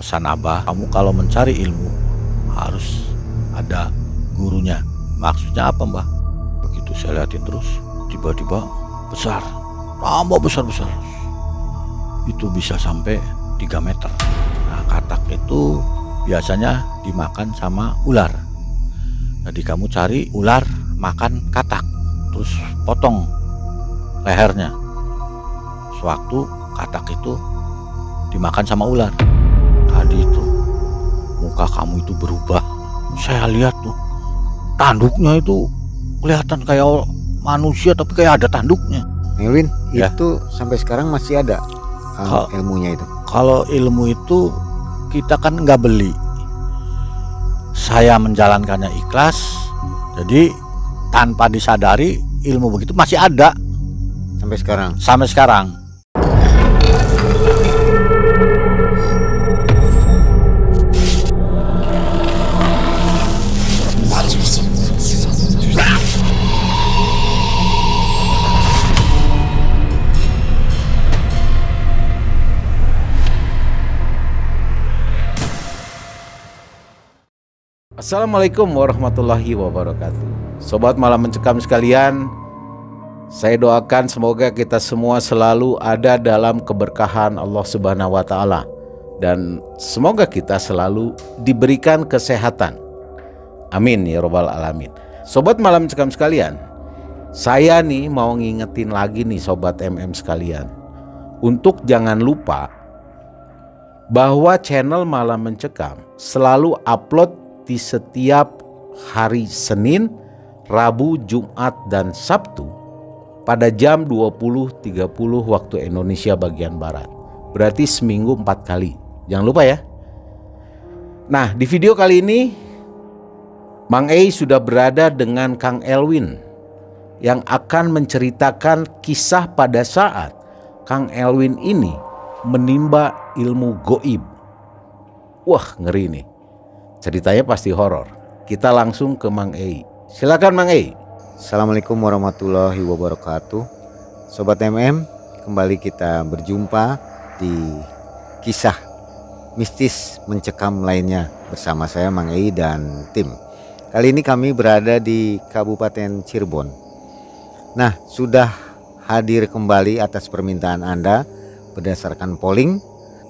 pesan Abah, kamu kalau mencari ilmu harus ada gurunya. Maksudnya apa, Mbah? Begitu saya liatin terus, tiba-tiba besar, tambah besar-besar. Itu bisa sampai 3 meter. Nah, katak itu biasanya dimakan sama ular. Jadi kamu cari ular makan katak, terus potong lehernya. Sewaktu katak itu dimakan sama ular, tadi itu muka kamu itu berubah. Saya lihat tuh tanduknya itu kelihatan kayak manusia tapi kayak ada tanduknya. Elwin, Ya. itu sampai sekarang masih ada ilmunya itu? Kalau ilmu itu kita kan nggak beli, saya menjalankannya ikhlas, jadi tanpa disadari ilmu begitu masih ada Sampai sekarang? sampai sekarang. Assalamualaikum warahmatullahi wabarakatuh. Sobat Malam Mencekam sekalian, saya doakan semoga kita semua selalu ada dalam keberkahan Allah Subhanahu wa taala dan semoga kita selalu diberikan kesehatan. Amin ya rabbal alamin. Sobat Malam Mencekam sekalian, saya nih mau ngingetin lagi nih sobat MM sekalian, untuk jangan lupa bahwa channel Malam Mencekam selalu upload di setiap hari Senin, Rabu, Jumat, dan Sabtu pada jam 20.30 waktu Indonesia bagian Barat. Berarti seminggu 4 kali. Jangan lupa ya. Nah, di video kali ini Mang Ei sudah berada dengan Kang Elwin yang akan menceritakan kisah pada saat Kang Elwin ini menimba ilmu goib. Wah, ngeri nih. Ceritanya pasti horor. Kita langsung ke Mang Ei. Silakan Mang Ei. Assalamualaikum warahmatullahi wabarakatuh. Sobat MM, kembali kita berjumpa di kisah mistis mencekam lainnya bersama saya Mang Ei dan tim. Kali ini kami berada di Kabupaten Cirebon. Nah, sudah hadir kembali atas permintaan Anda berdasarkan polling.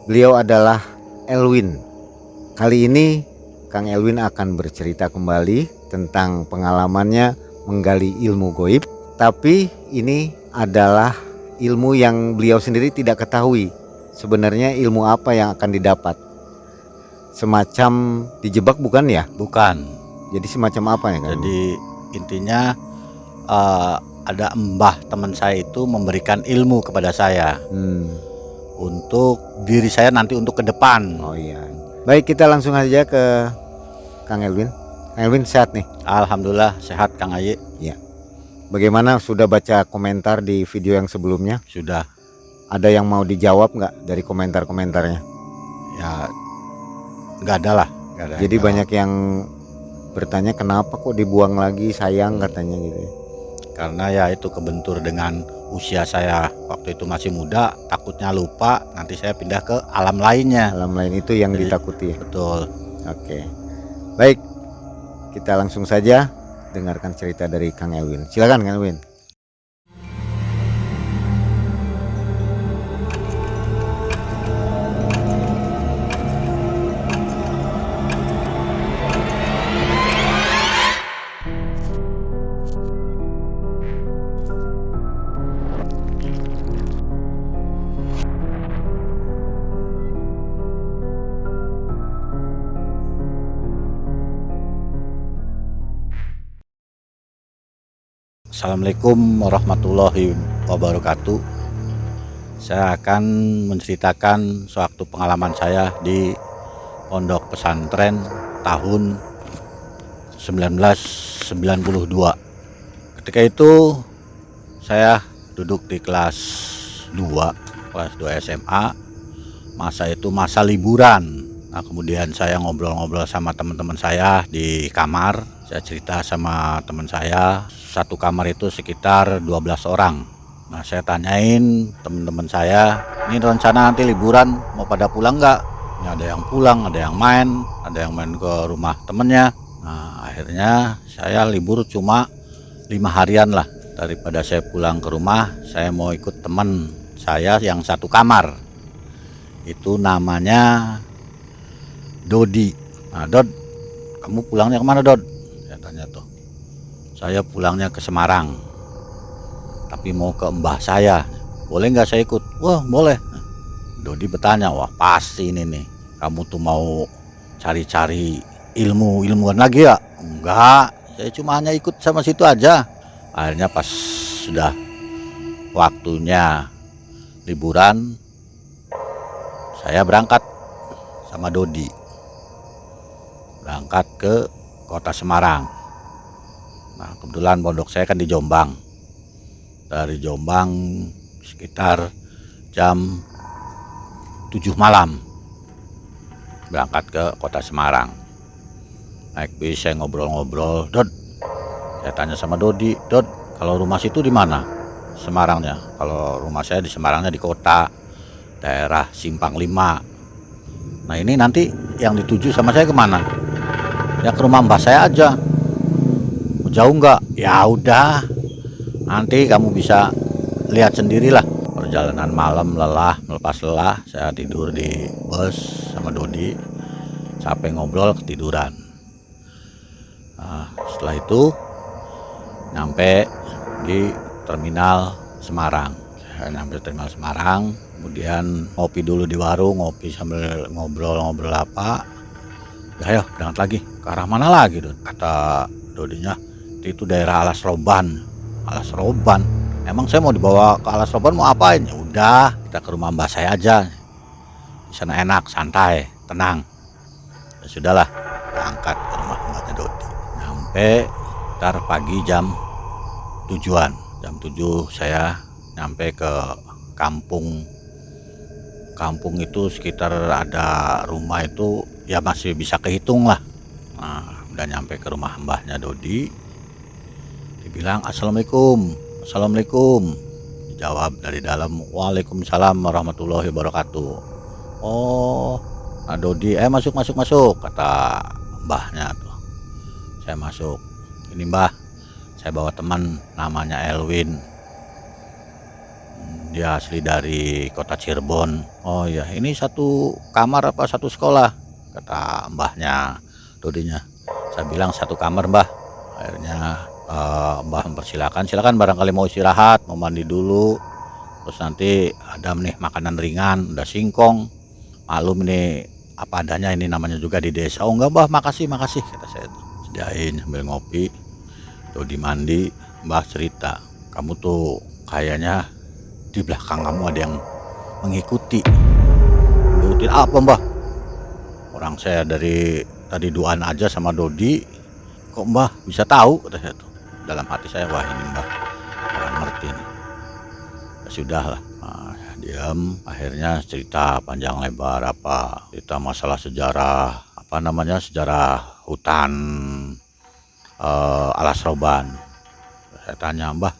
Beliau adalah Elwin. Kali ini Kang Elwin akan bercerita kembali tentang pengalamannya menggali ilmu goib. Tapi ini adalah ilmu yang beliau sendiri tidak ketahui. Sebenarnya ilmu apa yang akan didapat? Semacam dijebak bukan ya? Bukan. Jadi semacam apa ya kan? Jadi intinya ada mbah teman saya itu memberikan ilmu kepada saya untuk diri saya nanti untuk ke depan. Oh iya. Baik, kita langsung aja ke Kang Elwin. Kang Elwin sehat nih? Alhamdulillah sehat Kang Ayi. Iya. Bagaimana, sudah baca komentar di video yang sebelumnya? Sudah. Ada yang mau dijawab nggak dari komentar-komentarnya? Ya nggak ada lah. Nggak ada. Jadi banyak yang bertanya kenapa kok dibuang lagi, sayang katanya gitu ya. Karena ya itu kebentur dengan usia saya waktu itu masih muda, takutnya lupa nanti saya pindah ke alam lainnya. Alam lain itu yang Jadi, ditakuti. Betul. Oke. Baik, kita langsung saja dengarkan cerita dari Kang Elwin. Silakan Kang Elwin. Assalamualaikum warahmatullahi wabarakatuh. Saya akan menceritakan suatu pengalaman saya di pondok pesantren tahun 1992. Ketika itu saya duduk di kelas 2 SMA. Masa itu masa liburan. Nah, kemudian saya ngobrol-ngobrol sama teman-teman saya di kamar. Saya cerita sama teman saya, satu kamar itu sekitar 12 orang. Nah, saya tanyain teman-teman saya, ini rencana nanti liburan mau pada pulang nggak? Ini ada yang pulang, ada yang main ke rumah temennya. Nah, akhirnya saya libur cuma 5 harian lah. Daripada saya pulang ke rumah, saya mau ikut teman saya yang satu kamar. Itu namanya Dodi. Nah, Dod, kamu pulangnya kemana, Dod? Saya tanya tuh. Saya pulangnya ke Semarang, tapi mau ke mbah saya. Boleh nggak saya ikut? Wah, boleh. Dodi bertanya, wah pasti ini nih, kamu tuh mau cari-cari ilmuwan lagi ya? Enggak, saya cuma hanya ikut sama situ aja. Akhirnya pas sudah waktunya liburan, saya berangkat sama Dodi, berangkat ke kota Semarang. Nah, kebetulan pondok saya kan di Jombang. Dari Jombang sekitar jam 7 malam berangkat ke kota Semarang. Naik bis, saya ngobrol-ngobrol. Dod, saya tanya sama Dodi, Dod, kalau rumah situ di mana? Semarangnya. Kalau rumah saya di Semarangnya di kota, daerah Simpang 5. Nah, ini nanti yang dituju sama saya kemana? Ya ke rumah mbah saya aja. Jauh nggak? Ya udah, nanti kamu bisa lihat sendirilah. Perjalanan malam lelah, melepas lelah, saya tidur di bus sama Dodi. Capek ngobrol, ketiduran. Nah, setelah itu nyampe di terminal Semarang. Saya nyampe terminal Semarang, kemudian ngopi dulu di warung, ngopi sambil ngobrol-ngobrol apa. Ya, ayo berangkat lagi. Ke arah mana lagi, Dod? Kata Dodinya, itu daerah Alas Roban. Alas Roban? Emang saya mau dibawa ke Alas Roban mau apain? Ya udah, kita ke rumah mbah saya aja. Di sana enak, santai, tenang. Ya sudahlah, berangkat ke rumah mbahnya Dodi. Nyampe ntar pagi jam tujuan. Jam 7 saya nyampe ke kampung. Kampung itu sekitar ada rumah itu ya masih bisa kehitung lah. Nah, udah nyampe ke rumah mbahnya Dodi, dibilang assalamualaikum. Assalamualaikum. Dijawab dari dalam, waalaikumsalam warahmatullahi wabarakatuh. Oh, nah Dodi, masuk, kata mbahnya tuh. Saya masuk. Ini mbah, saya bawa teman namanya Elwin. Dia asli dari kota Cirebon. Oh iya, ini satu kamar apa satu sekolah? Kata mbahnya Dodinya. Saya bilang satu kamar, mbah. Akhirnya mbah mempersilakan, silakan barangkali mau istirahat, mau mandi dulu. Terus nanti ada nih makanan ringan, udah singkong. Malum ini apa adanya, ini namanya juga di desa. Oh enggak, mbah, makasih, kata saya. Sediain sambil ngopi. Dodi mandi, mbah cerita, kamu tuh kayaknya di belakang kamu ada yang mengikuti. Ngikutin apa, mbah? Orang saya dari tadi duaan aja sama Dodi, kok mbah bisa tahu? Kata saya tuh. Dalam hati saya, wah ini mbah orang ngerti nih. Ya sudah lah, nah, diam. Akhirnya cerita panjang lebar, apa cerita masalah sejarah, apa namanya, sejarah hutan Alas Roban. Saya tanya, mbah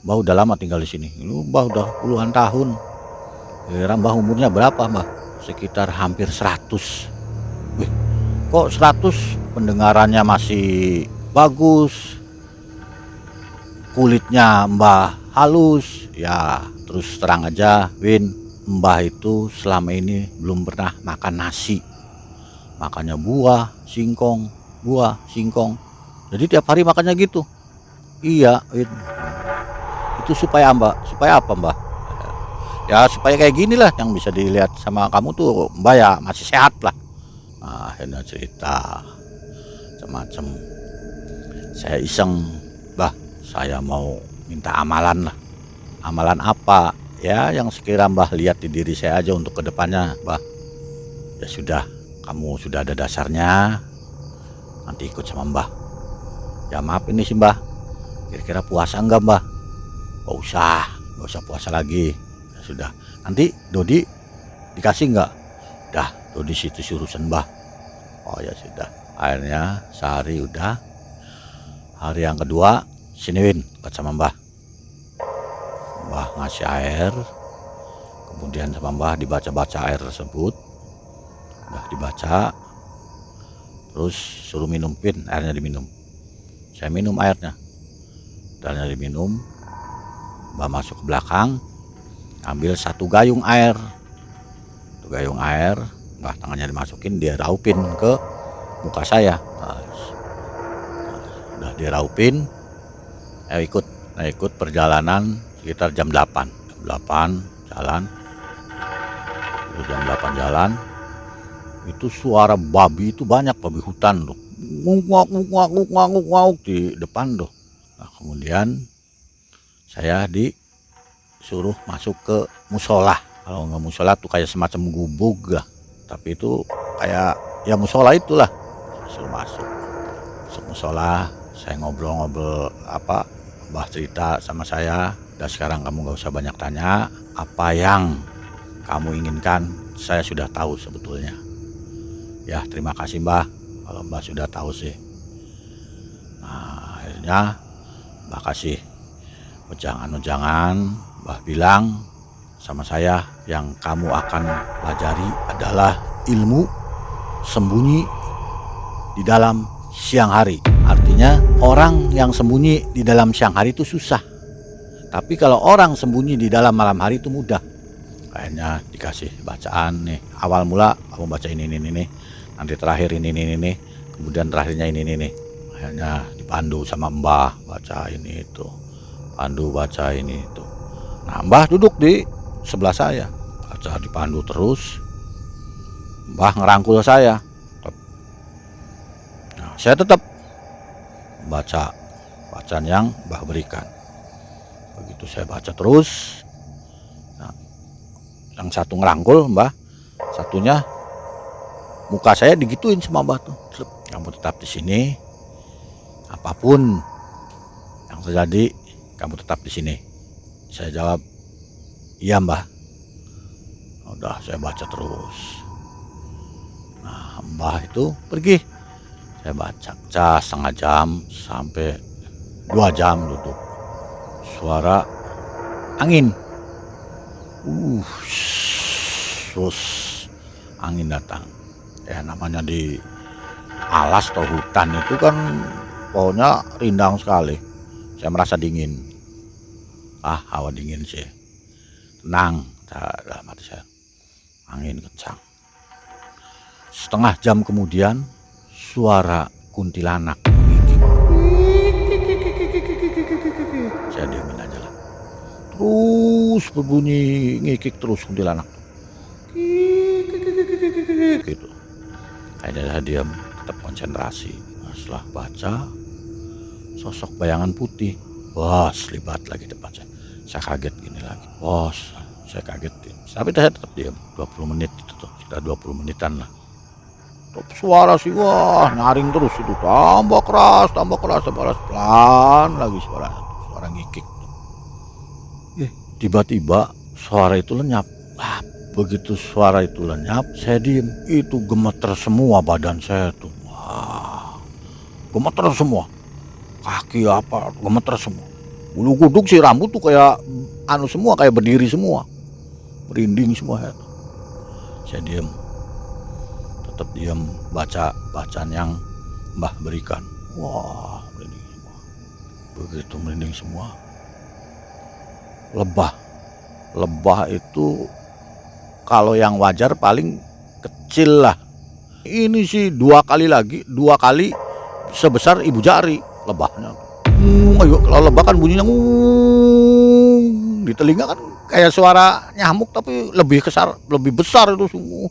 udah lama tinggal di sini? Lu mbah udah puluhan tahun. Kira mbah umurnya berapa, mbah? Sekitar hampir 100. Wih, kok 100? Pendengarannya masih bagus, kulitnya mbah halus. Ya terus terang aja, Win, mbah itu selama ini belum pernah makan nasi. Makannya buah, singkong. Jadi tiap hari makannya gitu. Iya, Win. Itu supaya apa, mbah? Ya supaya kayak gini lah yang bisa dilihat sama kamu tuh, mbah ya masih sehat lah. Nah, akhirnya cerita macam-macam. Saya iseng, mbah, saya mau minta amalan lah. Amalan apa? Ya yang sekira mbah lihat di diri saya aja untuk kedepannya, mbah. Ya sudah, kamu sudah ada dasarnya, nanti ikut sama mbah. Ya maaf ini sih, mbah, kira-kira puasa enggak, mbah? Gak usah puasa lagi. Ya sudah, nanti Dodi dikasih enggak? Dah, Dodi situ urusan mbah. Oh ya sudah. Akhirnya sehari udah. Hari yang kedua, sini Win, ikut sama mbah. Mbah ngasih air, kemudian sama mbah dibaca-baca air tersebut. baca, terus suruh minum pin, airnya diminum. Saya minum airnya diminum. Mbah masuk ke belakang, ambil satu gayung air. Mbah tangannya dimasukin, dia raupin ke muka saya. Udah dia raupin, ikut perjalanan sekitar jam 8 jalan. Jam 8 jalan, itu suara babi itu banyak, babi hutan tuh, nguk di depan tuh. Nah, kemudian saya disuruh masuk ke musola. Kalau nggak musola tuh kayak semacam gubuk lah, tapi itu kayak ya musola itulah. Suruh masuk musola, saya ngobrol-ngobrol Mbah cerita sama saya. Dan sekarang kamu nggak usah banyak tanya, apa yang kamu inginkan saya sudah tahu sebetulnya. Ya terima kasih Mbah, kalau Mbah sudah tahu sih. Nah akhirnya Mbah kasih ujangan. Mbah bilang sama saya, yang kamu akan pelajari adalah ilmu sembunyi di dalam siang hari. Artinya orang yang sembunyi di dalam siang hari itu susah, tapi kalau orang sembunyi di dalam malam hari itu mudah. Kayaknya dikasih bacaan nih, awal mula kamu baca ini, nanti terakhir ini, kemudian terakhirnya ini. Akhirnya dipandu sama Mbah, baca ini itu, pandu baca ini itu. Nah Mbah duduk di sebelah saya, baca dipandu terus. Mbah ngerangkul saya. Nah, saya tetap baca bacaan yang Mbah berikan. Begitu saya baca terus, yang satu ngerangkul Mbah, satunya muka saya digituin sama Mbah tuh. Kamu tetap di sini, apapun yang terjadi kamu tetap di sini. Saya jawab, iya Mbah. Udah saya baca terus. Nah Mbah itu pergi. Saya baca setengah jam sampai 2 jam duduk. Suara angin. Terus angin datang. Ya namanya di alas atau hutan itu kan pohonnya rindang sekali. Saya merasa dingin. Hawa dingin sih. Tenang dalam hati saya. Angin kencang. Setengah jam kemudian suara kuntilanak menggigit. Saya diamin aja lah. Terus berbunyi ngikik terus kuntilanak gitu. Akhirnya saya diam, tetap konsentrasi. Setelah baca, sosok bayangan putih libat lagi depan saya. Saya kaget gini lagi, saya kagetin. Tapi saya tetap diam 20 menit itu tuh, sekitar 20 menitan lah. Suara sih nyaring terus itu, tambah keras, pelan lagi suara ngikik. Tiba-tiba suara itu lenyap. Begitu suara itu lenyap, saya diem. Itu gemeter semua badan saya tuh. Gemeter semua. Kaki gemeter semua. Bulu kuduk sih, rambut tuh kayak semua, kayak berdiri semua. Merinding semua ya. Saya diem. Tetap diem, baca bacaan yang Mbah berikan. Merinding semua. Begitu merinding semua. Lebah itu kalau yang wajar paling kecil lah. Ini sih 2 kali sebesar ibu jari lebahnya. Kalau lebah kan bunyinya di telinga kan kayak suara nyamuk, tapi lebih besar itu semua.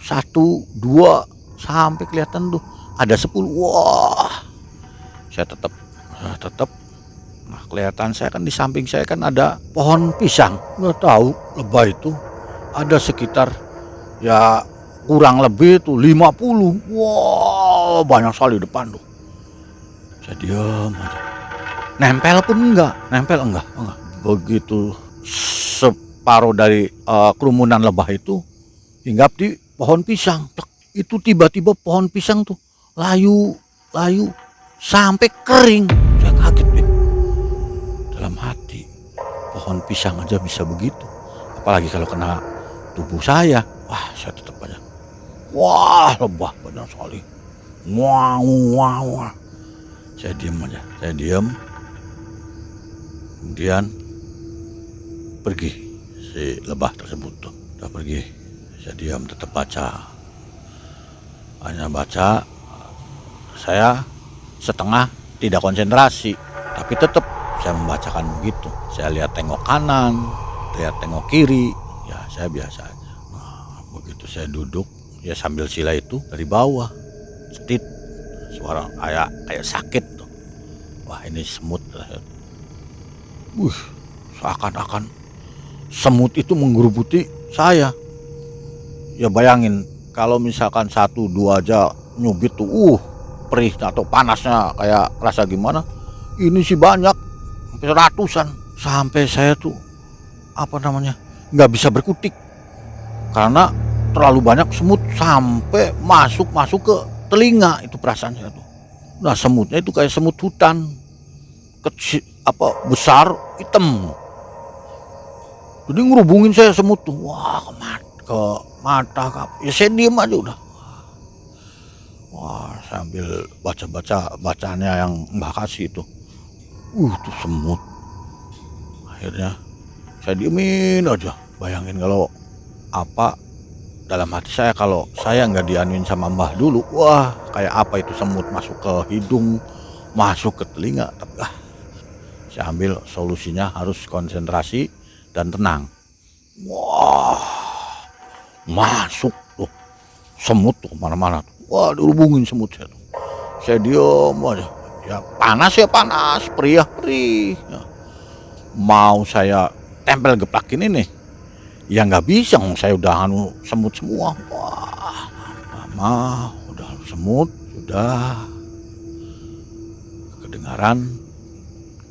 1, 2 sampai kelihatan tuh ada 10. Saya tetap. Nah, kelihatan saya kan di samping saya kan ada pohon pisang. Nggak tahu lebah itu ada sekitar ya kurang lebih tuh 50. Banyak sekali depan tuh. Saya diam aja. Nempel enggak. Begitu separuh dari kerumunan lebah itu hinggap di pohon pisang. Itu tiba-tiba pohon pisang tuh layu sampai kering. Saya kaget deh. Dalam hati, pohon pisang aja bisa begitu, apalagi kalau kena tubuh saya. Saya tetap aja Wah, lebah benar sekali. Wow, wow, wow. Saya diam aja, saya diam. Kemudian pergi si lebah tersebut tuh, udah pergi. Saya diam, tetap baca. Hanya baca, saya setengah tidak konsentrasi, tapi tetap saya membacakan begitu. Saya lihat tengok kanan, lihat tengok kiri, ya saya biasa aja. Nah, begitu saya duduk, ya sambil sila itu dari bawah, cetit, suara kayak sakit tuh. Wah, ini semut. Seakan-akan semut itu menggerubuti saya. Ya bayangin kalau misalkan 1-2 aja nyubit tuh, perih atau panasnya kayak rasa gimana. Ini sih banyak, sampai ratusan. Sampai saya tuh nggak bisa berkutik karena terlalu banyak semut sampai masuk ke telinga. Itu perasaan saya tuh. Nah, semutnya itu kayak semut hutan, kecil besar, hitam. Jadi ngerubungin saya semut tuh. Wah, ke mata. Ya saya diem aja udah. Wah, sambil bacaannya yang Mbah kasih itu. Tuh semut. Akhirnya saya diemin aja. Bayangin kalau dalam hati saya, kalau saya nggak dianuin sama Mbah dulu, wah kayak apa itu semut masuk ke hidung, masuk ke telinga. Tapi saya ambil solusinya harus konsentrasi dan tenang. Wah, masuk tuh semut tuh kemana-mana tuh. Wah, dihubungin semut saya tuh. Saya diam aja. Ya panas, perih. Ya. Mau saya tempel geplakin ini, ya nggak bisa. Saya udah semut semua. Wah, lama udah semut, sudah kedengaran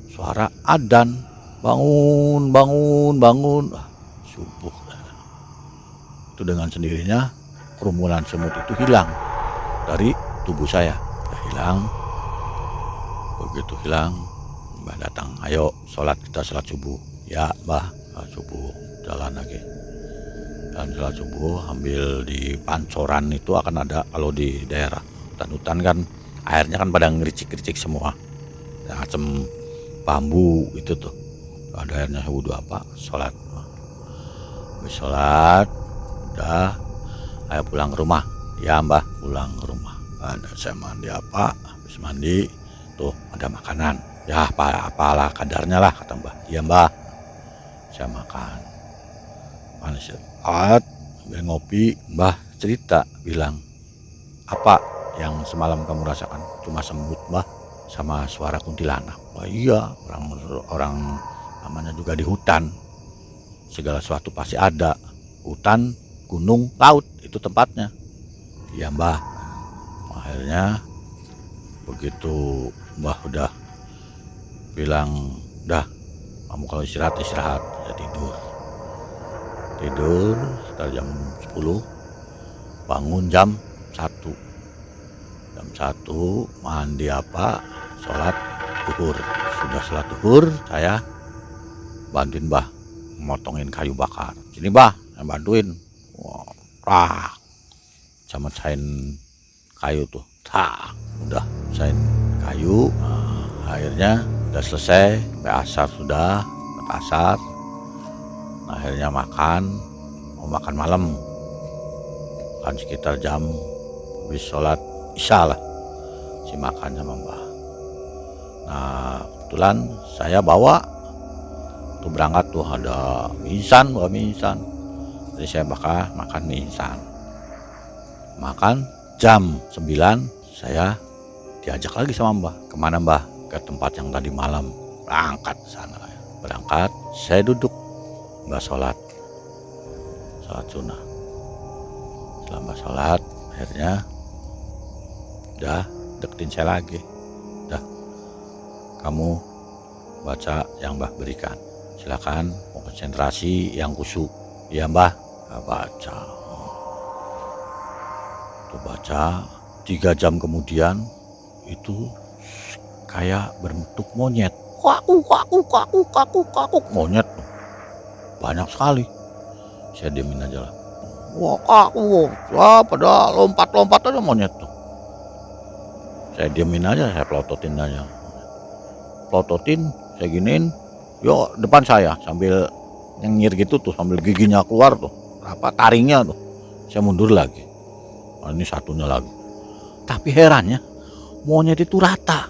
suara adzan. Bangun. Subuh. Itu dengan sendirinya kerumunan semut itu hilang dari tubuh saya. Hilang. Begitu hilang, Mbah datang, ayo kita sholat subuh. Ya Mbah, subuh jalan lagi. Dan sholat subuh ambil di pancoran itu akan ada, kalau di daerah hutan-hutan kan airnya kan pada ngericik-ngericik semua. Yang macam bambu itu tuh. Ada airnya wudhu sholat. Habis sholat, udah, ayo pulang ke rumah. Ya Mbah, pulang ke rumah. Ada saya mandi habis mandi, tuh ada makanan. Ya apalah kadarnya lah, kata Mbah. Iya Mbah, saya makan. Manis sambil ngopi, Mbah cerita, bilang, apa yang semalam kamu rasakan? Cuma semut Mbah, sama suara kuntilanak. Wah iya, orang namanya juga di hutan, segala sesuatu pasti ada. Hutan, gunung, laut, itu tempatnya. Iya Mbah. Akhirnya begitu Mbah udah bilang, udah kamu kalau istirahat, saya tidur sekitar jam 10, bangun jam 1, mandi sholat zuhur. Sudah sholat zuhur, saya bantuin Mbah motongin kayu bakar. Sini Mbah, saya bantuin. Wah, sama cain kayu tuh. Udah cain kayu. Akhirnya udah selesai, sampai asar sudah, asar. Akhirnya mau makan malam. Kan sekitar jam habis sholat isya lah, si makan sama Mbah. Nah, kebetulan saya bawa tuh berangkat tuh ada bawa mie instan. Jadi saya bakal makan mie instan. Makan jam 9 saya diajak lagi sama Mbah. Kemana Mbah? Ke tempat yang tadi malam. Berangkat sana. Berangkat, saya duduk. Mbah sholat sunnah. Setelah Mbah sholat, akhirnya udah deketin saya lagi. Udah, kamu baca yang Mbah berikan. Silakan konsentrasi yang khusyuk. Ya Mbah, baca. Tuh baca, 3 jam kemudian itu kayak berbentuk monyet. Monyet banyak sekali. Saya diemin aja lah. Wah kaku, wah pada lompat-lompat aja monyet tuh. Saya diemin aja, saya pelototin aja. Pelototin, saya giniin, yo depan saya sambil nyengir gitu tuh, sambil giginya keluar tuh, apa taringnya tuh. Saya mundur lagi. Nah, ini satunya lagi. Tapi herannya, monyet itu rata.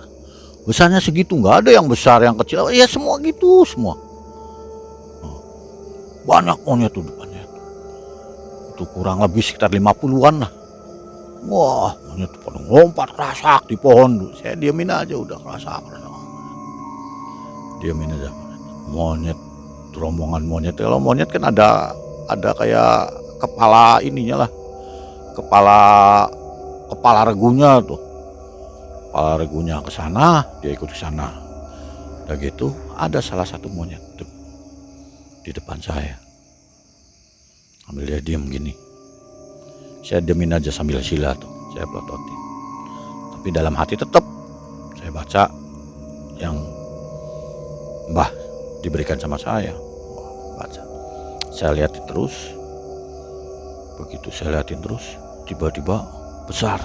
Besarnya segitu, nggak ada yang besar, yang kecil. Ya semua gitu semua. Banyak monyet tuh depannya. Itu kurang lebih sekitar 50-an lah. Wah, monyet tuh pada lompat kerasak di pohon tuh. Saya diemin aja udah kerasak. Diemin aja. Monyet, rombongan monyet. Kalau monyet kan ada kayak kepala ininya lah. Kepala regunya tuh. Kepala regunya ke sana, dia ikut ke sana. Udah gitu, ada salah satu monyet tuh di depan saya. Ambil dia diem gini. Saya diemin aja sambil sila tuh, saya pelototin. Tapi dalam hati tetap saya baca yang Mbah diberikan sama saya. Baca. Saya lihatin terus. Begitu saya lihatin terus, tiba-tiba besar,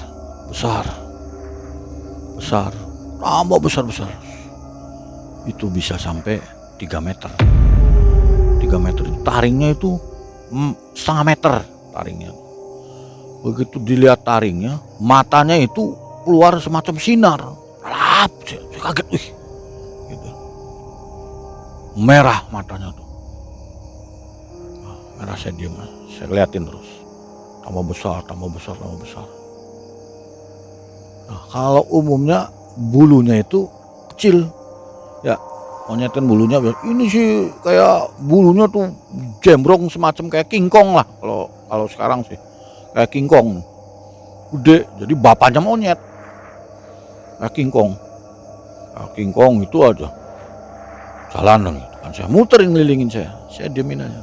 tambah besar. Itu bisa sampai 3 meter. 3 meter itu taringnya itu setengah meter taringnya. Begitu dilihat taringnya, matanya itu keluar semacam sinar. Lap, saya kaget, wih, gitu. Merah matanya tuh. Merah, saya diam, saya liatin terus. Tambah besar. Nah, kalau umumnya bulunya itu kecil, ya monyet kan bulunya, ini sih kayak bulunya tuh jembrong semacam kayak King Kong lah, kalau sekarang sih kayak King Kong, gede, jadi bapaknya monyet, kayak King Kong. Nah, King Kong itu aja jalan gitu kan, saya muterin ngelilingin, saya diemin aja,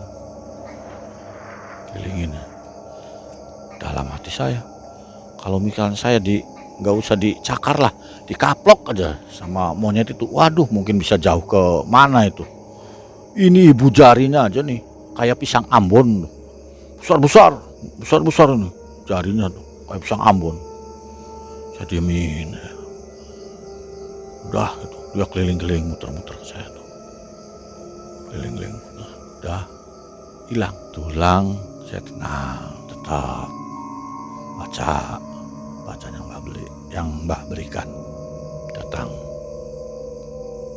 kelilingin. Dalam hati saya, kalau misalnya saya nggak usah dicakar lah, dikaplok aja sama monyet itu, waduh mungkin bisa jauh ke mana itu. Ini ibu jarinya aja nih kayak pisang Ambon, besar nih jarinya tuh kayak pisang Ambon. Saya diemin, udah gitu. Dia keliling-keliling muter-muter ke saya tuh, keliling-keliling, udah hilang tulang. Saya tenang, tetap bacanya yang Mbah berikan. Datang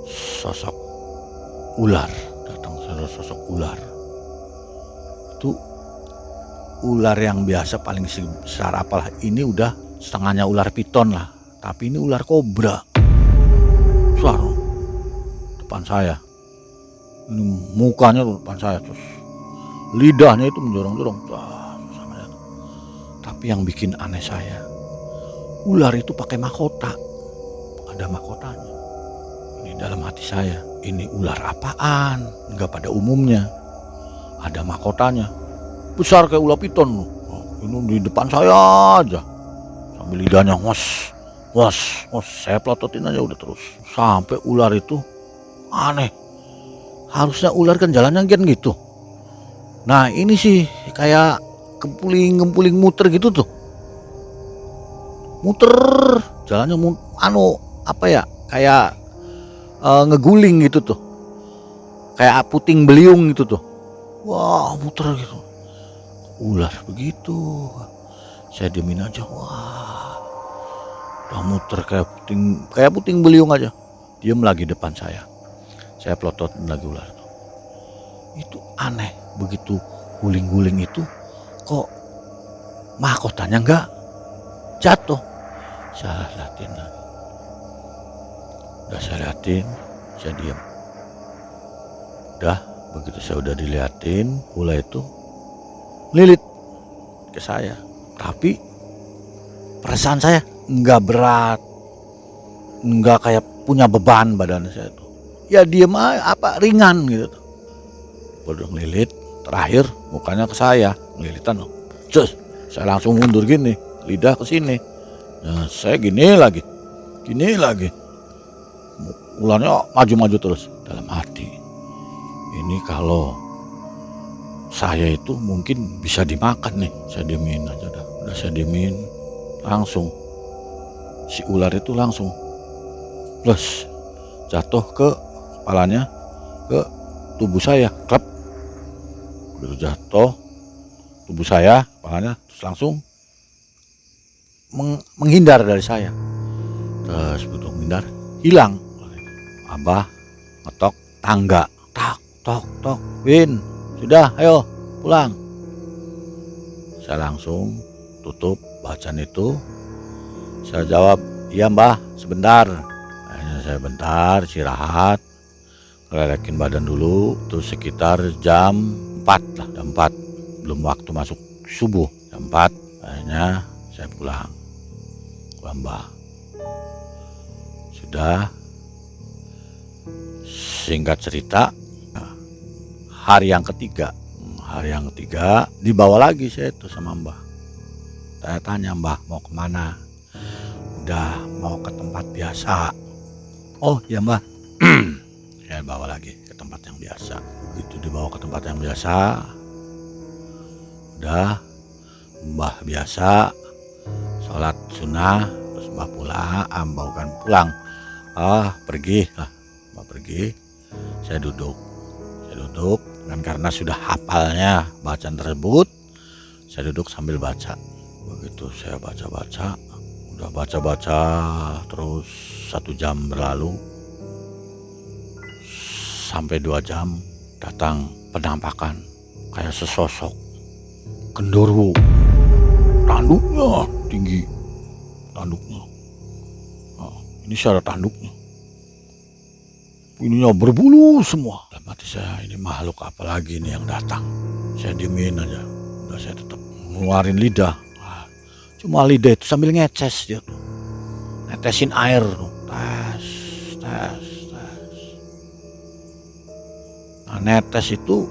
sosok ular. Itu ular yang biasa paling besar, apalah ini udah setengahnya ular piton lah, tapi ini ular kobra besar depan saya. Ini mukanya tuh depan saya, terus lidahnya itu menjorong-jorong. Tapi yang bikin aneh saya, ular itu pakai mahkota, ada mahkotanya. Ini dalam hati saya, ini ular apaan? Enggak pada umumnya, ada mahkotanya, besar kayak ular piton. Ini di depan saya aja, sambil lidahnya ngos. Saya pelototin aja udah terus, sampai ular itu aneh. Harusnya ular kan jalannya kan gitu. Nah ini sih kayak gempuling muter gitu tuh. Muter jalannya kayak ngeguling gitu tuh, kayak puting beliung gitu tuh. Wah, muter gitu, ular begitu. Saya diemin aja. Wah, udah muter kayak puting beliung aja. Diem lagi depan saya pelototin lagi ular tuh. Itu aneh, begitu guling-guling itu kok mahkotanya enggak jatuh. Saya liatin lagi. Udah saya liatin, saya diam. Udah, begitu saya udah diliatin, ular itu lilit ke saya. Tapi perasaan saya enggak berat, enggak kayak punya beban badan saya tuh. Ya diam aja, ringan gitu. Udah ngelilit, terakhir mukanya ke saya, ngelilitan loh. Saya langsung mundur gini, lidah ke sini. Nah, saya gini lagi. Ularnya maju-maju terus dalam hati. Ini kalau saya itu mungkin bisa dimakan nih. Saya diemin aja dah. Udah saya diemin, langsung si ular itu langsung plus jatuh ke kepalanya, ke tubuh saya. Klep, begitu jatuh tubuh saya, kepalanya, terus langsung menghindar dari saya. Terus begitu menghindar, hilang. Abah ngetok tangga, tak tok tok, Win, sudah, ayo pulang. Saya langsung tutup bacaan itu. Saya jawab, iya mbah, sebentar. Akhirnya saya bentar istirahat, ngelelekin badan dulu. Terus sekitar jam 4 lah, jam 4, belum waktu masuk subuh, jam 4. Akhirnya saya pulang ke mbah. Sudah, singkat cerita, hari yang ketiga dibawa lagi saya itu sama mbah. Saya tanya, mbah mau kemana? Udah mau ke tempat biasa. Oh ya mbah. Saya bawa lagi ke tempat yang biasa. Itu dibawa ke tempat yang biasa. Udah, mbah biasa sholat sunnah, terus mbah pulang, bukan pulang, pergi lah, mbah pergi. Saya duduk, dan karena sudah hafalnya bacaan tersebut, saya duduk sambil baca. Begitu saya baca-baca, udah baca-baca terus 1 jam berlalu, sampai 2 jam datang penampakan kayak sesosok genderuwo, tanduknya tinggi, tanduknya. Ini syarat tanduknya, ininya berbulu semua. Dalam hati saya, ini makhluk apa lagi nih yang datang? Saya diemin aja. Udah saya tetap ngeluarin lidah. Cuma lidah itu sambil ngeces dia tuh, netesin air tuh, tes. Nah, netes itu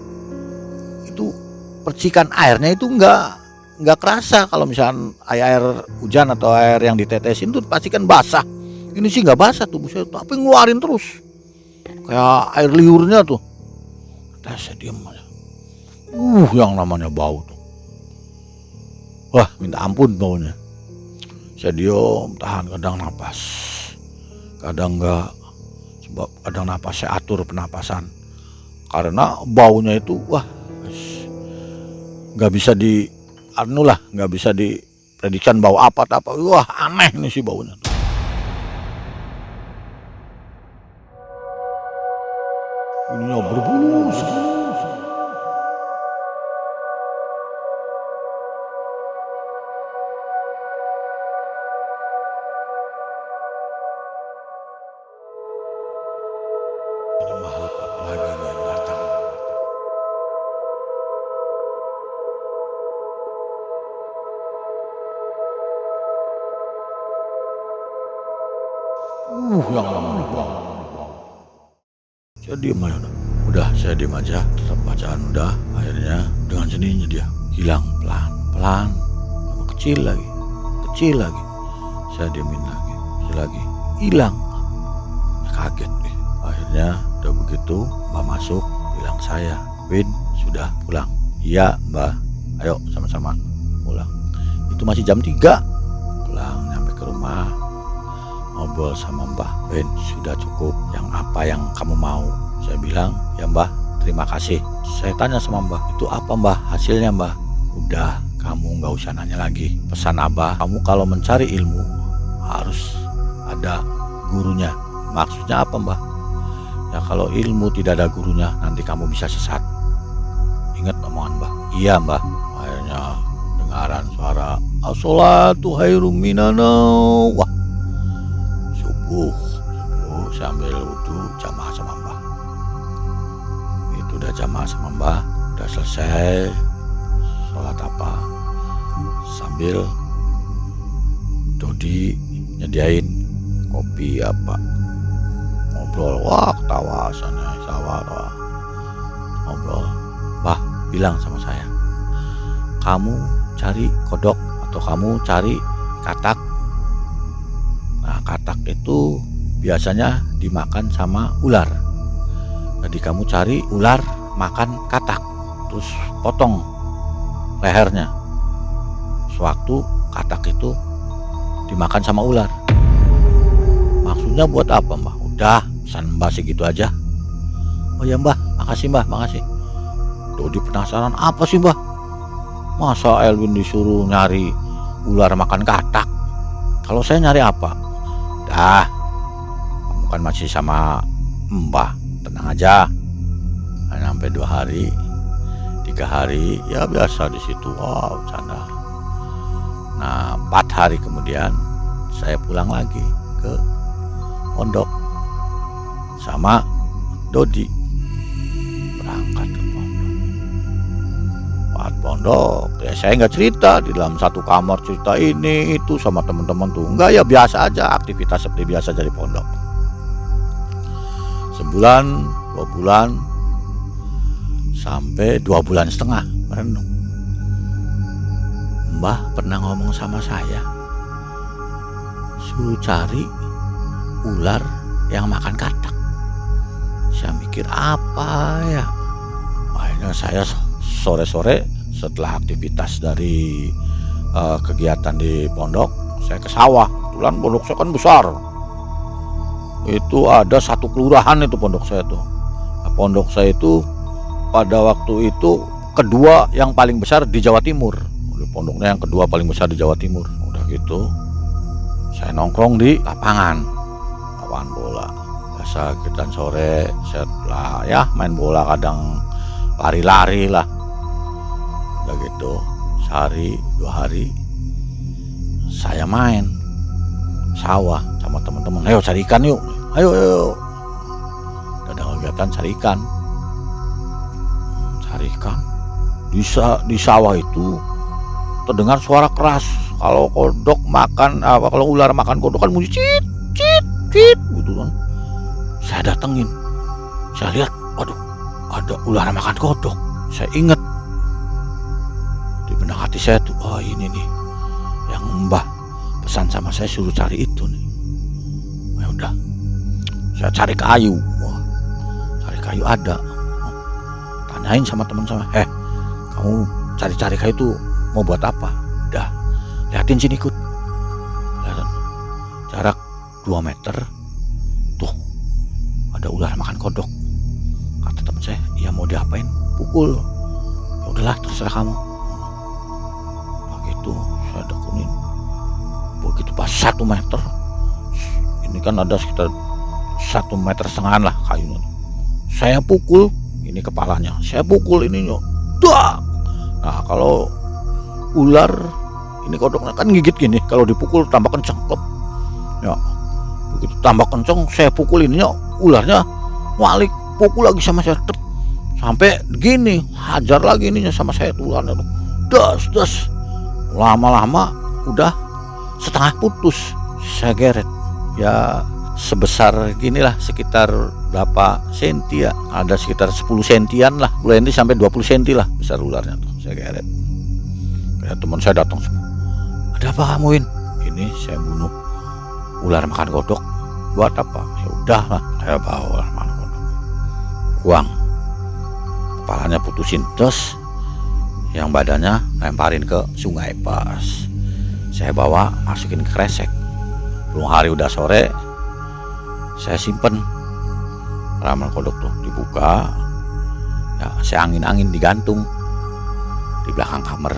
percikan airnya itu nggak kerasa. Kalau misalnya air hujan atau air yang ditetesin tuh pasti kan basah. Ini sih nggak basah tubuh saya, tapi ngeluarin terus kayak air liurnya tuh. Saya diem aja. Yang namanya bau tuh, wah minta ampun baunya. Saya diem, tahan, kadang napas, kadang enggak. Sebab kadang napas saya atur penapasan, karena baunya itu nggak bisa nggak bisa diprediksikan bau apa. Wah aneh nih sih baunya. Ininya berbulu semua. Ini makhluk apa lagi nih yang datang? Yang namanya bau. Saya diem aja udah, saya diem aja, tetap bacaan udah. Akhirnya dengan sendirinya dia hilang pelan, kecil lagi. Saya diemin lagi, kecil lagi, hilang. Kaget deh. Akhirnya udah begitu, mbak masuk, bilang saya, Win, sudah pulang? Iya mbak, ayo sama-sama pulang. Itu masih jam 3. Pulang, nyampe ke rumah, ngobrol sama mbah, Win, sudah cukup, yang apa yang kamu mau? Saya bilang, ya mbah, terima kasih. Saya tanya sama mbah, itu apa mbah hasilnya mbah? Udah, kamu nggak usah nanya lagi. Pesan abah, kamu kalau mencari ilmu harus ada gurunya. Maksudnya apa mbah? Ya kalau ilmu tidak ada gurunya, nanti kamu bisa sesat. Ingat omongan mbah. Iya mbah. Akhirnya dengaran suara as-sholatu khairum minan naum. Wah, subuh sambil wudhu jamaah sama mbah. Itu udah jamaah sama mbah, udah selesai sholat apa, sambil Dodi nyediain kopi apa, ngobrol, wah ketawa sana sawara, ngobrol. Mbah bilang sama saya, kamu cari kodok atau kamu cari katak. Nah katak itu biasanya dimakan sama ular. Jadi kamu cari ular makan katak. terus potong lehernya. Sewaktu katak itu dimakan sama ular. Maksudnya buat apa Mbah? Udah, pesan Mbah segitu aja. Oh ya Mbah, makasih Mbah, makasih. Dodi penasaran, apa sih Mbah? Masa Elwin disuruh nyari ular makan katak? Kalau saya nyari apa? Dah, kamu kan masih sama Mbah, tenang aja. Hanya sampai 2 hari, 3 hari, ya biasa di situ. Wow, canda. Nah, 4 hari kemudian saya pulang lagi ke pondok sama Dodi. Berangkat ke pondok ya, saya nggak cerita di dalam satu kamar cerita ini itu sama teman-teman tuh, enggak, ya biasa aja, aktivitas seperti biasa dari pondok. Sebulan, 2 bulan, sampai 2 bulan setengah merenung. Mbah pernah ngomong sama saya, suruh cari ular yang makan katak. Saya mikir apa ya, akhirnya saya sore-sore setelah aktivitas dari kegiatan di pondok, saya ke sawah. Kebetulan pondok saya kan besar, itu ada 1 kelurahan itu pondok saya tuh. Nah, pondok saya itu pada waktu itu kedua yang paling besar di Jawa Timur. Pondoknya yang kedua paling besar di Jawa Timur. Udah gitu saya nongkrong di lapangan bola. Biasa kita sore setelah ya main bola, kadang lari-lari lah. Udah gitu sehari 2 hari saya main sawah sama teman-teman. Ayo cari ikan yuk, ayo. Ada kegiatan cari ikan. Di sawah itu terdengar suara keras. Kalau kodok makan kalau ular makan kodok kan bunyi cit cit cit gitu kan. Saya datengin, saya lihat, aduh, ada ular makan kodok. Saya ingat di benak hati saya tuh, oh ini nih yang Mbah pesan sama saya suruh cari itu nih. Ya udah, saya cari kayu. Wah, cari kayu ada. Tanyain sama teman saya, kamu cari-cari kayu tuh mau buat apa? Udah, liatin sini ikut. Lihatin. Jarak 2 meter, tuh ada ular makan kodok. Kata teman saya, iya mau diapain? Pukul. Ya udahlah, terserah kamu. Begitu saya dekunin. Begitu pas 1 meter, ini kan ada sekitar 1,5 meter lah kayunya. Saya pukul ini kepalanya, saya pukul ininya. Dah. Nah, kalau ular ini kodoknya kan gigit gini, kalau dipukul tambah kenceng. Ya, begitu tambah kenceng saya pukul ininya, ularnya balik pukul lagi sama saya, sampai gini hajar lagi ininya sama saya tuh ularnya tuh. Das. Lama-lama udah setengah putus. Saya geret ya sebesar ginilah, sekitar berapa senti ya, ada sekitar 10 sentian lah, 10 senti sampai 20 senti lah besar ularnya tuh. Saya geret. Kayak teman saya datang semua, ada apa kamu Win? Ini saya bunuh ular makan kodok. Buat apa? Ya udah lah, saya bawa ular makan kodok, buang, kepalanya putusin, terus yang badannya lemparin ke sungai. Pas saya bawa masukin ke kresek. Belum hari udah sore, saya simpen ramal kodok tuh, dibuka ya, saya angin digantung di belakang kamar,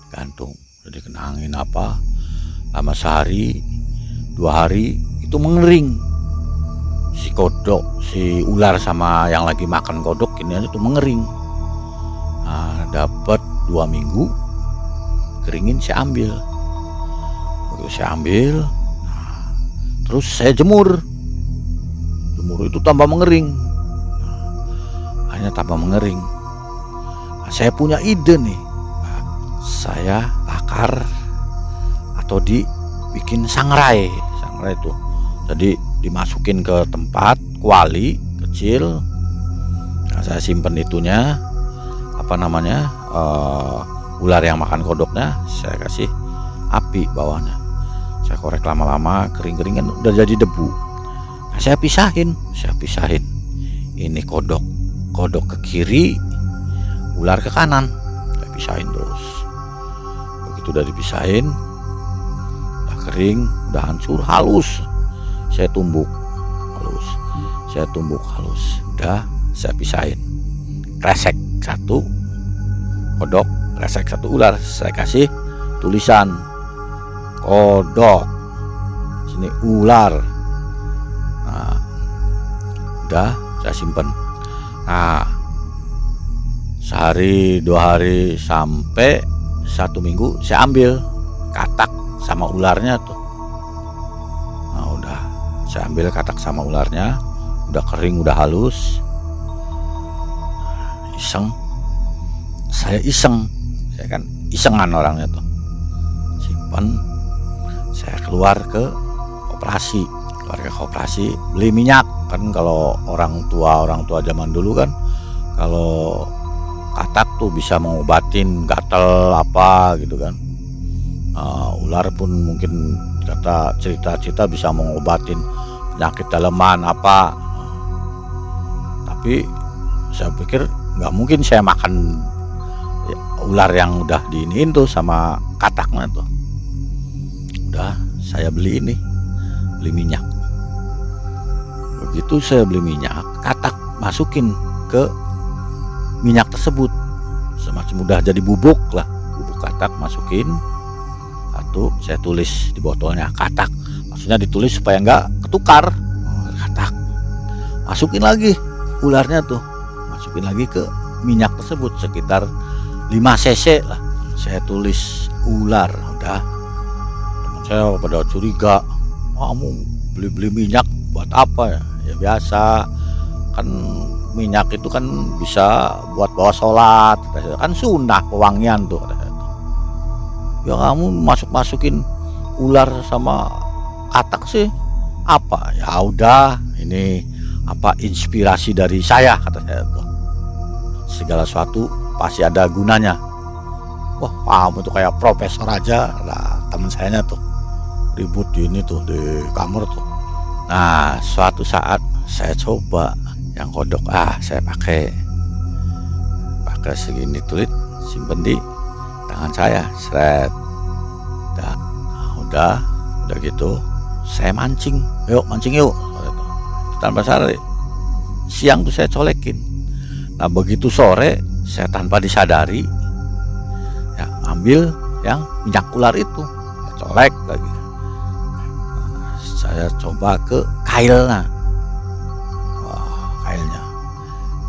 digantung. Jadi kena angin apa, lama sehari 2 hari itu mengering. Si kodok, si ular sama yang lagi makan kodok ini aja tuh mengering. Nah, dapat 2 minggu keringin, saya ambil. Begitu saya ambil, nah, terus saya jemur itu tambah mengering. Nah, hanya tambah mengering. Nah, saya punya ide nih. Nah, saya bakar atau dibikin sangrai itu. Jadi dimasukin ke tempat kuali kecil. Nah, saya simpen itunya, ular yang makan kodoknya, saya kasih api bawahnya. Saya korek lama-lama, kering-keringan udah jadi debu. Nah, saya pisahin. Ini kodok ke kiri, ular ke kanan. Saya pisahin terus. Begitu udah dipisahin, udah kering, udah hancur, halus, saya tumbuk halus, udah saya pisahin. Kresek satu kodok, kresek satu ular. Saya kasih tulisan kodok, sini ular. Nah, udah saya simpen. Nah, sehari 2 hari sampai 1 minggu saya ambil katak sama ularnya tuh. Nah, udah saya ambil katak sama ularnya, udah kering, udah halus. Saya kan isengan orangnya tuh. Simpen, saya keluar ke koperasi beli minyak. Kan kalau orang tua zaman dulu kan kalau katak tuh bisa mengobatin gatal apa gitu kan. Ular pun mungkin kata cerita-cerita bisa mengobatin penyakit daleman apa. Tapi saya pikir nggak mungkin saya makan ular yang udah diiniin tuh sama kataknya tuh. Udah saya beli minyak. Begitu saya beli minyak, katak masukin ke minyak tersebut, semacam udah jadi bubuk katak masukin. Satu saya tulis di botolnya katak, maksudnya ditulis supaya nggak ketukar. Katak masukin lagi ularnya tuh, masukin lagi ke minyak tersebut sekitar 5 cc lah. Saya tulis ular. Udah, teman saya pada curiga, kamu beli minyak buat apa ya? Ya biasa kan, minyak itu kan bisa buat bawa sholat, kan sunnah pewangian tuh. Ya kamu masukin ular sama katak sih apa? Ya udah, ini inspirasi dari saya, kata saya tuh. Segala sesuatu pasti ada gunanya. Wah, kamu tuh kayak profesor aja. Nah, teman saya tuh ribut di kamar tuh. Nah, suatu saat saya coba yang kodok, saya pakai segini tulis, simpen di tangan saya, seret. Udah gitu saya mancing yuk, tanpa sadar. Siang tuh saya colekin. Nah, begitu sore saya tanpa disadari ya ambil yang minyak ular itu, saya colek lagi. Saya coba ke kailnya. Kailnya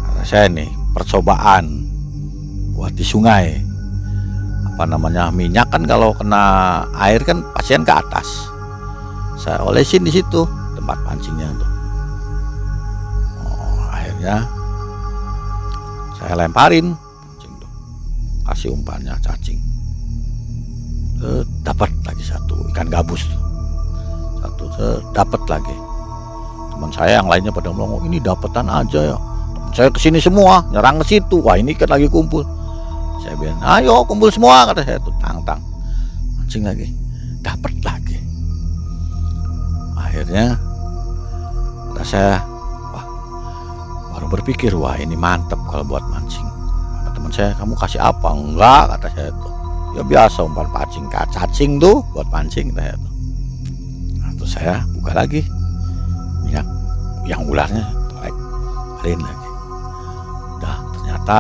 karena saya nih percobaan buat di sungai. Minyak kan kalau kena air kan pasien ke atas. Saya olesin di situ tempat pancingnya tuh. Akhirnya saya lemparin pancing tuh, kasih umpannya cacing. Dapat lagi satu ikan gabus tuh. Dapat lagi. Teman saya yang lainnya pada ngomong, ini dapetan aja ya. Teman saya kesini semua, nyerang ke situ. Wah, ini kan lagi kumpul. Saya bilang, ayo kumpul semua, kata saya tuh. Tang mancing lagi, dapat lagi. Akhirnya saya baru berpikir, wah ini mantep kalau buat mancing. Teman saya, kamu kasih apa? Enggak, kata saya tuh. Ya biasa umpan pancing, cacing tuh buat pancing, kata saya tuh. Nah, terus saya buka lagi minyak yang ularnya, kalian lagi. Udah, ternyata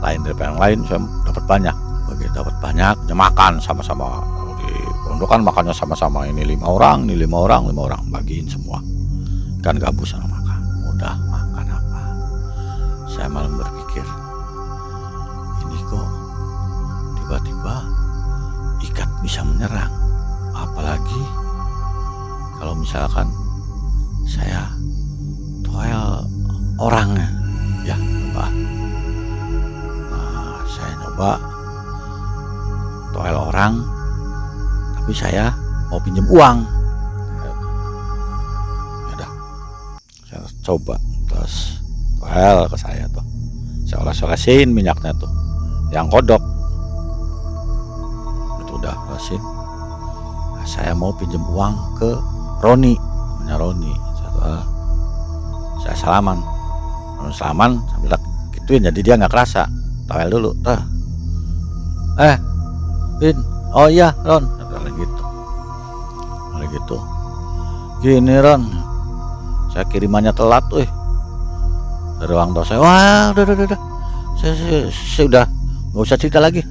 lain dari yang lain, saya dapat banyak. Begitu dapat banyak, ya makan sama-sama di pondokan, makannya sama-sama. Ini 5 orang, ini 5 orang, bagiin semua. Ikan gabus sama makan. Udah makan apa? Saya malam berpikir, ini kok tiba-tiba ikan bisa menyerang. Apalagi kalau misalkan saya toel orangnya, ya Mbak. Saya coba toel orang, tapi saya mau pinjam uang. Ya udah, saya coba terus toel ke saya tuh. Saya oles-olesin minyaknya tuh, yang kodok. Itu udah olesin. Nah, saya mau pinjam uang ke Roni, namanya Roni. Saya salaman sambil gituin, jadi dia nggak kerasa. toel dulu. Bin, oh iya Ron, kata gitu. Kata gitu. Gini Ron, saya kirimannya telat tuh. Dari orang tua saya, wah udah. Saya udah nggak usah cerita lagi.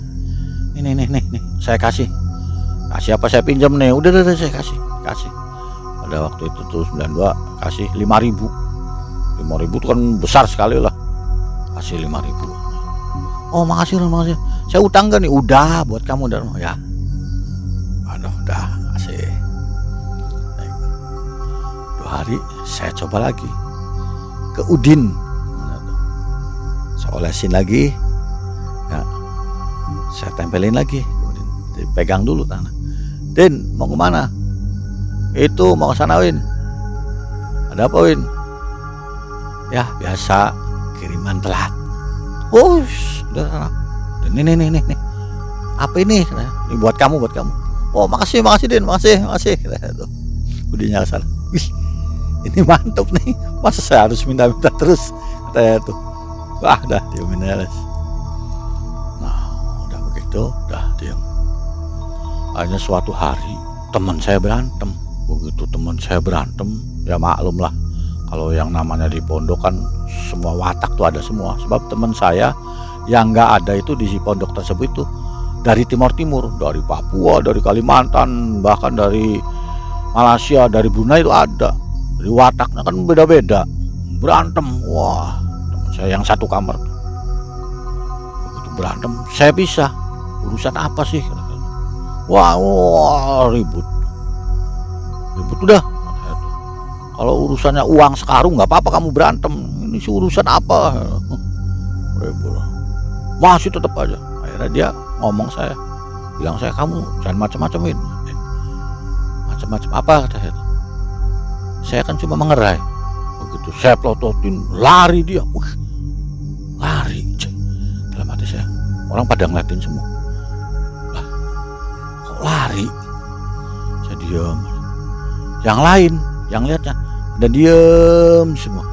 Nih, saya kasih apa saya pinjam nih, udah saya kasih. Pada waktu itu tuh 92 kasih 5.000 tuh kan besar sekali lah, kasih 5.000. Oh makasih Ron, makasih. Saya utang gak nih? Udah buat kamu dan ya. Aduh, udah kasih. 2 hari saya coba lagi ke Udin, saya olesin lagi, ya, saya tempelin lagi. Dipegang dulu tanah. Din, mau kemana? Itu mau ke sana Win. Ada apa Win? Ya biasa, kiriman telat. Oh udah. Nih. Apa ini? Ini buat kamu. Oh makasih Din, makasih. Udinnya ke sana. Wih, ini mantap nih. Masa saya harus minta terus? Katanya tuh. Wah dah diamin aja. Nah udah begitu, udah diam. Hanya suatu hari teman saya berantem. Begitu teman saya berantem, ya maklum lah, kalau yang namanya di pondok kan semua watak tuh ada semua. Sebab teman saya yang nggak ada itu di pondok tersebut itu dari timur, dari Papua, dari Kalimantan, bahkan dari Malaysia, dari Brunei itu ada. Jadi wataknya kan beda-beda, berantem. Wah, teman saya yang satu kamar begitu berantem, saya bisa urusan apa sih? Wah, ribut udah. Kalau urusannya uang sekarung nggak apa-apa kamu berantem, ini sih urusan apa? Ribut, masih tetap aja. Akhirnya dia ngomong saya, bilang saya, kamu jangan macam-macamin. Macam-macam apa kata saya? Saya kan cuma mengerai. Begitu saya pelototin, lari dia. Lari. Dalam hati saya, orang pada ngeliatin semua. Lah, kok lari? Saya diam. Yang lain, yang lihatnya, dan diam semua.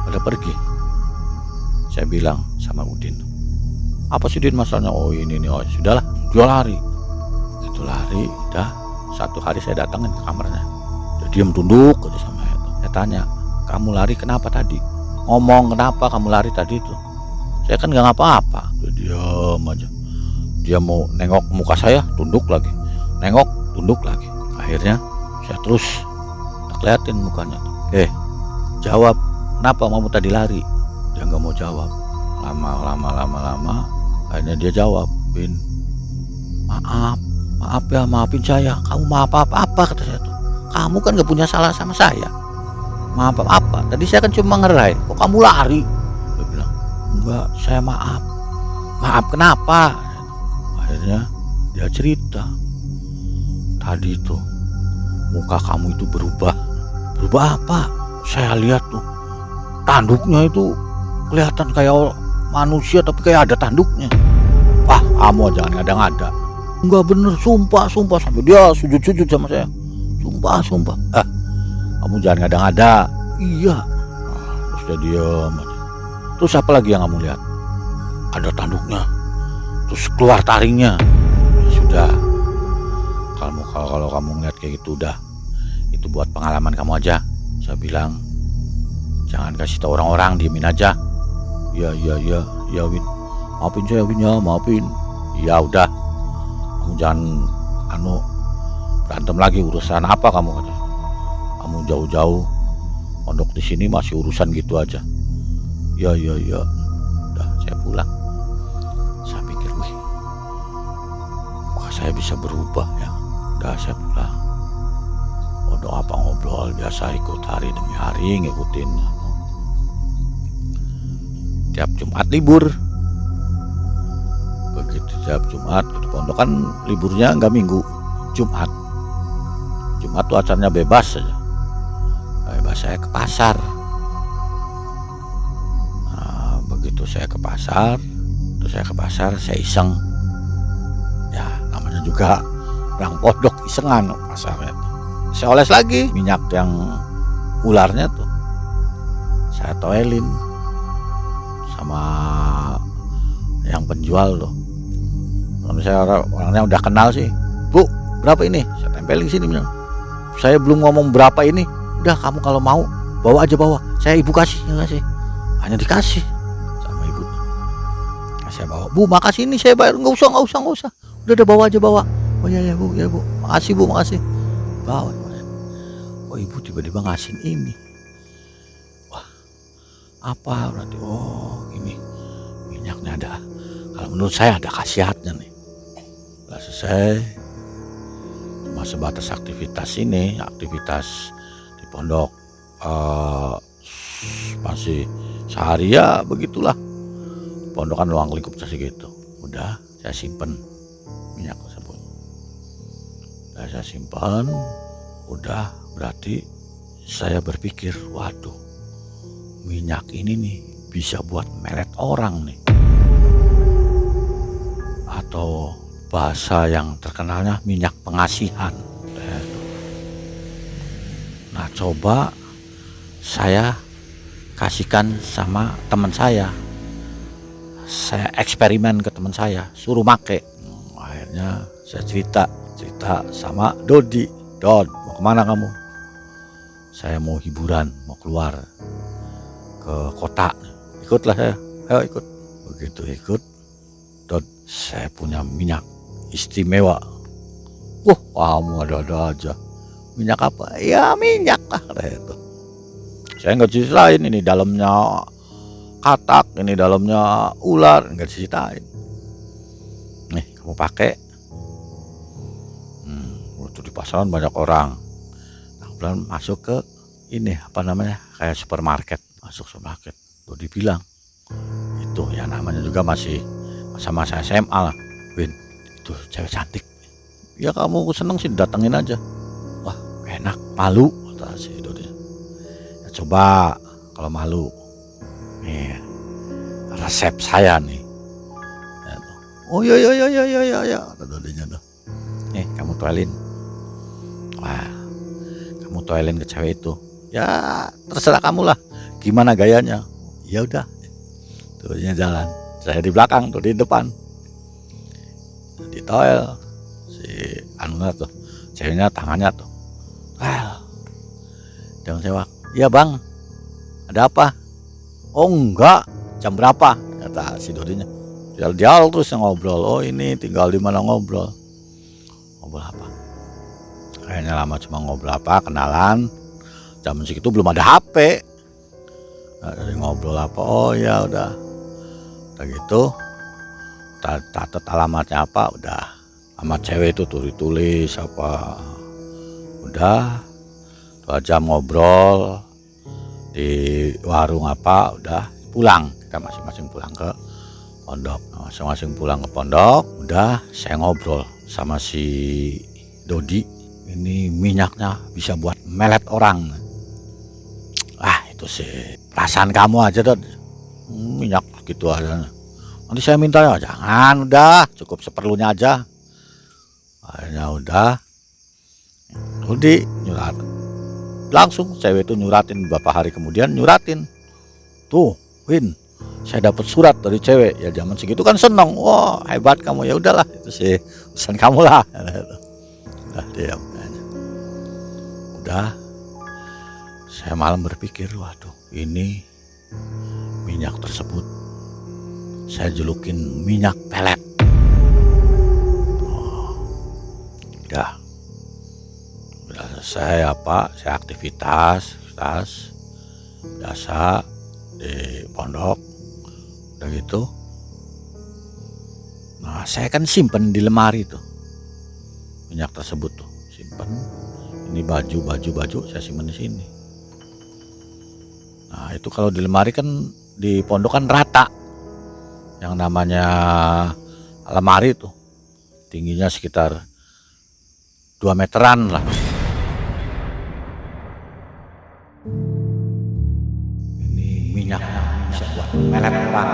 Pada pergi. Saya bilang sama Udin, apa sih Din masalahnya? Oh ini nih, oh sudahlah, dia lari. Itu lari, dah. Satu hari saya datangin ke kamarnya, dia diam tunduk aja sama saya. Saya tanya, kamu lari kenapa tadi? Ngomong kenapa kamu lari tadi itu? Saya kan nggak ngapa-apa. Dia diam aja. Dia mau nengok muka saya, tunduk lagi. Nengok, tunduk lagi. Akhirnya saya terus tak liatin mukanya. Jawab, kenapa kamu tadi lari? Dia nggak mau jawab. Lama. Akhirnya dia jawab, Bin, maaf ya, maafin saya. Kamu maaf apa kata saya tuh. Kamu kan nggak punya salah sama saya. Maaf apa? Tadi saya kan cuma ngerai. Kok kamu lari? Dia bilang, enggak, saya maaf. Maaf kenapa? Akhirnya dia cerita, tadi tuh muka kamu itu berubah. Berubah apa? Saya lihat tuh tanduknya itu kelihatan kayak manusia tapi kayak ada tanduknya. Wah, kamu jangan ngada-ngada. Enggak bener, sumpah sampai dia sujud sama saya. Sumpah. Kamu jangan ngada-ngada. Iya. Terus dia diam aja. Terus apa lagi yang kamu lihat? Ada tanduknya. Terus keluar taringnya. Ya sudah. Kalau kamu ngeliat kayak gitu udah. Itu buat pengalaman kamu aja. Saya bilang, jangan kasih tahu orang-orang, diemin aja. Ya Win. Maafin saya Win ya, maafin. Ya udah. Kamu jangan berantem lagi, urusan apa kamu kata. Kamu jauh-jauh pondok di sini masih urusan gitu aja. Ya. Udah, saya pulang. Saya pikir, wih, muka saya bisa berubah ya. Udah, saya pulang. Pondok apa ngobrol biasa, ikut hari demi hari ngikutin. Tiap Jumat libur. Begitu tiap Jumat gitu, pondok kan liburnya nggak Minggu, Jumat tuh acaranya bebas saja. Bebas, saya ke pasar. Nah, begitu saya ke pasar, saya iseng. Ya namanya juga orang pondok, isengan pasarnya. Saya oles lagi minyak yang ularnya tuh. Saya toelin sama yang penjual loh. Kalau misalnya orangnya udah kenal sih, Bu, berapa ini? Saya tempelin di sini bilang. Saya belum ngomong berapa ini, udah kamu kalau mau bawa aja bawa. Saya ibu kasih, ya kasih. Hanya dikasih sama ibu. Nah, saya bawa, Bu, makasih ini saya bayar, nggak usah. Udah bawa aja bawa. Oh iya Bu, ya Bu, makasih Bu, makasih. Bawa. Oh ibu tiba-tiba ngasih ini. Wah, apa berarti? Oh ini minyaknya ada. Kalau menurut saya ada khasiatnya nih. Setelah selesai, cuma sebatas aktivitas ini, aktivitas di pondok masih sehari ya begitulah. Pondok kan ruang lingkup segitu. Udah saya simpen minyak tersebut. Saya simpan, udah berarti saya berpikir, waduh, minyak ini nih bisa buat melet orang nih. Atau bahasa yang terkenalnya minyak pengasihan. Nah, coba saya kasihkan sama teman saya. Saya eksperimen ke teman saya, suruh make. Akhirnya saya cerita sama Dodi. Dod, mau kemana kamu? Saya mau hiburan, mau keluar ke kota. Ikutlah saya, ayo ikut. Begitu ikut, Dod, saya punya minyak istimewa. Wah, kamu ada-ada aja. Minyak apa? Ya minyak lah, itu. Saya nggak ceritain ini dalamnya katak, ini dalamnya ular, nggak ceritain. Nih, kamu pakai. Waktu di pasaran banyak orang. Nah, kemudian masuk ke ini apa namanya, kayak supermarket. Masuk supermarket, tuh dibilang itu ya namanya juga masih masa-masa SMA lah. Win, itu cewek cantik. Ya kamu seneng sih datengin aja. Wah enak, malu kata si Dodi. Ya, coba kalau malu. Nih resep saya nih. Ya, oh iya kata Dodinya tuh. Nih kamu toelin. Wah, kamu toelin ke cewek itu. Ya terserah kamu lah, gimana gayanya. Ya udah, Dodinya jalan, saya di belakang tuh di depan. Di toel si anunya tuh, ceweknya tangannya tuh. Well, dia sewak. Iya bang, ada apa? Oh enggak, jam berapa? Kata si Dodinya. Dia terus yang ngobrol. Oh ini tinggal di mana ngobrol? Ngobrol apa? Kayaknya lama cuma ngobrol apa, kenalan. Zaman segitu belum ada HP. Nah, dari ngobrol apa? Oh ya udah gitu. Catat alamatnya apa? Udah. Alamat cewek itu tulis apa? Udah. 2 jam ngobrol di warung apa? Udah pulang. Kita masing-masing pulang ke pondok. Nah, masing-masing pulang ke pondok. Udah saya ngobrol sama si Dodi. Ini minyaknya bisa buat melet orang. Ah itu sih perasaan kamu aja Dod. Minyak gitu aja. Nanti saya minta ya, jangan, udah cukup seperlunya aja. Akhirnya udah nyurat. Langsung cewek itu nyuratin, beberapa hari kemudian nyuratin. Tuh, Win, saya dapat surat dari cewek. Ya zaman segitu kan seneng. Wah, hebat kamu. Ya udahlah, itu sih urusan kamu lah. Udah diam. Udah, saya malam berpikir, waduh, ini minyak tersebut saya julukin minyak pelet. Udah selesai saya aktivitas biasa di pondok. Udah gitu, nah saya kan simpen di lemari tuh minyak tersebut tuh, simpen. Ini baju saya simpen di sini. Nah itu kalau di lemari kan di pondok kan rata, yang namanya lemari itu tingginya sekitar 2 meteran lah. Ini minyaknya bisa buat melet orang.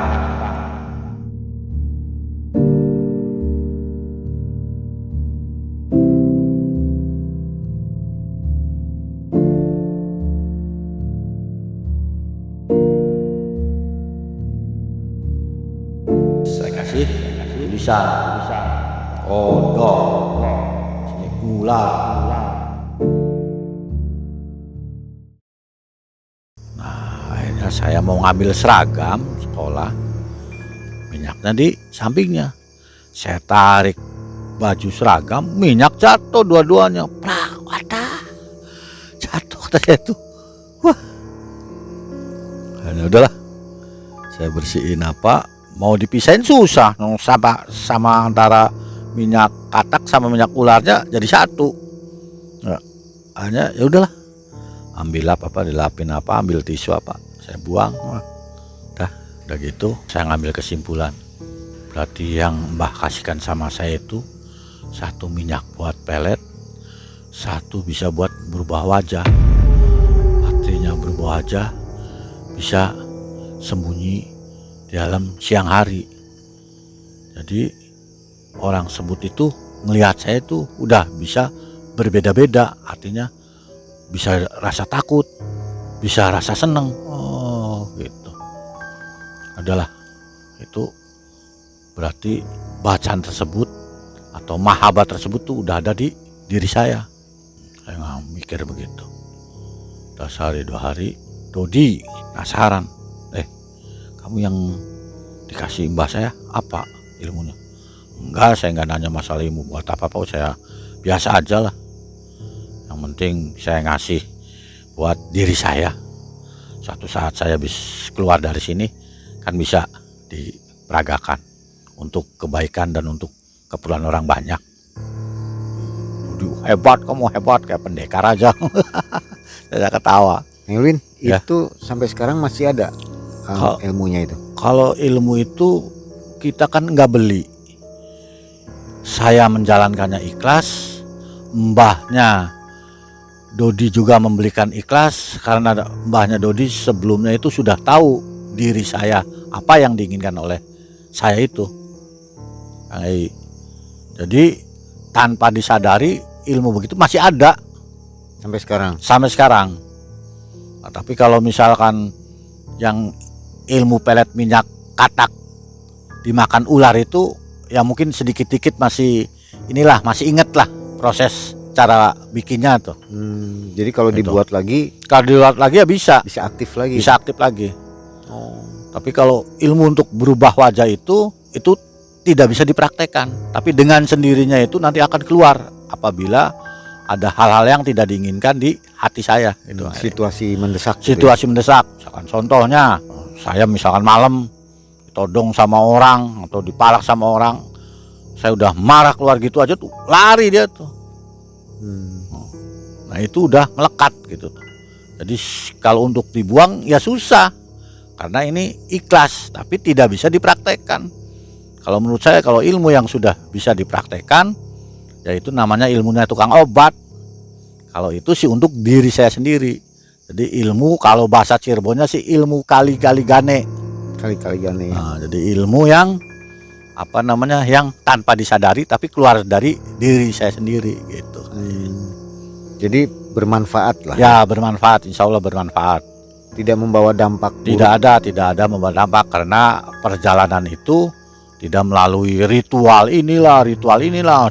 Saya kasih kodok, sini ular. Nah, akhirnya saya mau ngambil seragam sekolah, minyaknya di sampingnya. Saya tarik baju seragam, minyak jatuh dua-duanya. Prak, wadah, jatuh kata saya tuh. Wah, akhirnya udahlah, saya bersihin apa, mau dipisahin susah, sama antara minyak katak sama minyak ularnya jadi satu. Nah, akhirnya ya udahlah, ambil dilapin apa, ambil tisu apa, saya buang. Udah gitu, saya ngambil kesimpulan. Berarti yang Mbah kasihkan sama saya itu satu minyak buat pelet, satu bisa buat berubah wajah. Artinya berubah wajah bisa sembunyi di dalam siang hari. Jadi orang sebut itu ngelihat saya itu udah bisa berbeda-beda. Artinya bisa rasa takut, bisa rasa seneng. Oh gitu. Adalah itu berarti bacaan tersebut atau mahabat tersebut tuh udah ada di diri saya. Saya nggak mikir begitu. Udah sehari 2 hari, Dodi penasaran, kamu yang dikasih mbah saya apa ilmunya? Enggak, saya nggak nanya masalah ilmu buat apa, saya biasa aja lah. Yang penting saya ngasih buat diri saya. Suatu saat saya bisa keluar dari sini kan bisa diperagakan untuk kebaikan dan untuk keperluan orang banyak. Kamu hebat kayak pendekar aja. Saya ketawa. Melwin, Ya. itu sampai sekarang masih ada ilmunya itu? Kalau ilmu itu kita kan nggak beli. Saya menjalankannya ikhlas, mbahnya Dodi juga membelikan ikhlas, karena mbahnya Dodi sebelumnya itu sudah tahu diri saya apa yang diinginkan oleh saya itu. Jadi tanpa disadari ilmu begitu masih ada Sampai sekarang? sampai sekarang. Nah, tapi kalau misalkan yang ilmu pelet minyak katak dimakan ular itu ya mungkin sedikit-dikit masih inget lah proses cara bikinnya tuh. Jadi kalau Itu. dibuat lagi Kalau dibuat lagi ya bisa aktif lagi? aktif lagi. Oh. Tapi kalau ilmu untuk berubah wajah itu tidak bisa dipraktekkan, tapi dengan sendirinya itu nanti akan keluar apabila ada hal-hal yang tidak diinginkan di hati saya gitu. Situasi mendesak. Situasi mendesak, misalkan contohnya saya misalkan malam ditodong sama orang atau dipalak sama orang, saya udah marah keluar gitu aja tuh lari dia tuh. Nah itu udah melekat gitu. Jadi kalau untuk dibuang ya susah, karena ini ikhlas tapi tidak bisa dipraktekkan. Kalau menurut saya, kalau ilmu yang sudah bisa dipraktekkan, yaitu namanya ilmunya tukang obat. Kalau itu sih untuk diri saya sendiri. Jadi ilmu, kalau bahasa Cirebonnya sih ilmu kali-kali gane. Kali-kali gane. Nah, jadi ilmu yang yang tanpa disadari tapi keluar dari diri saya sendiri gitu. Jadi bermanfaat lah. Ya bermanfaat, insya Allah bermanfaat. Tidak membawa dampak buruk. Tidak ada membawa dampak, karena perjalanan itu tidak melalui ritual inilah,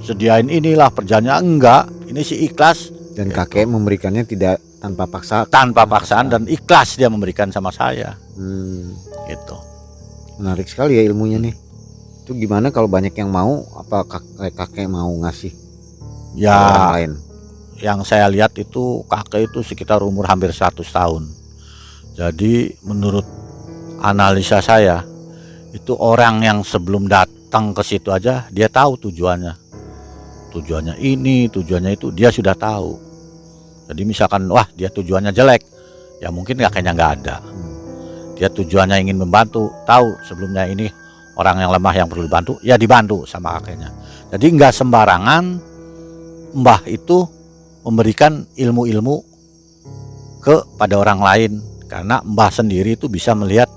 sediain inilah perjanjian, enggak. Ini sih ikhlas. Dan kakek memberikannya tidak tanpa paksaan dan ikhlas dia memberikan sama saya. Gitu. Menarik sekali ya ilmunya nih. Itu gimana kalau banyak yang mau, apa kakek mau ngasih Ya orang lain? yang saya lihat itu kakek itu sekitar umur hampir 100 tahun. Jadi menurut analisa saya, itu orang yang sebelum datang ke situ aja dia tahu tujuannya ini, tujuannya itu dia sudah tahu. Jadi misalkan wah dia tujuannya jelek, ya mungkin kakeknya nggak ada. Dia tujuannya ingin membantu, tahu sebelumnya ini orang yang lemah yang perlu dibantu, ya dibantu sama kakeknya. Jadi nggak sembarangan mbah itu memberikan ilmu-ilmu kepada orang lain, karena mbah sendiri itu bisa melihat